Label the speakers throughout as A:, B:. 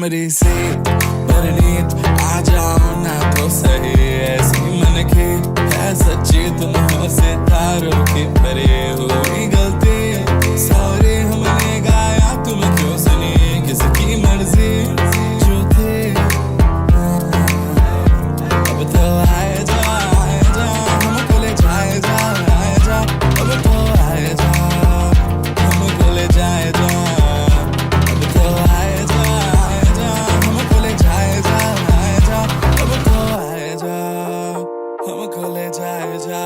A: कमरे से परनीत आ जाओ ना तो सही ऐसी मन की है सच्ची तुम हो सितारों के परे हुई गलती सॉरी हमने गाया तुम क्यों सुनी किसकी मर्जी जो थे अब तो आए जा हमको ले जाए जा अब तो आए जा हमको ले जाए जा अब तो आए जा हमको ले जाए जा अब तो आए जा हमको ले जाए जा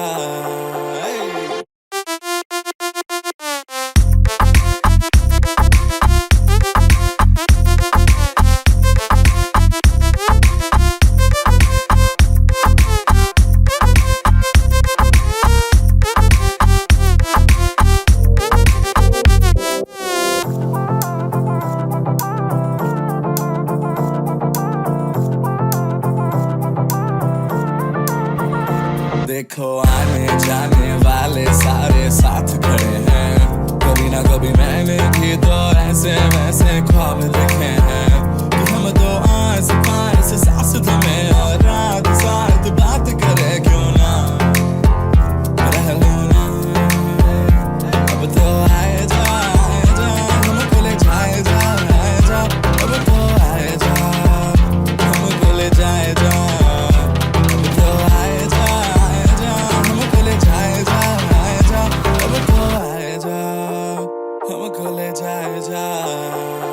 A: देखो आने जाने वाले सारे साथ खड़े हैं कभी ना कभी मैंने भी तो ऐसे वैसे ख्वाब देखे हैं कि हम तो आस पास सास में और रात साथ बात करें क्यों ना रह लो ना अब तो आए जा हमको ले जाए जा अब तो आए जा हमको ले जाए जा अब तो आए जा हमको ले जाए जा अब तो आए जा हमको ले जाए जा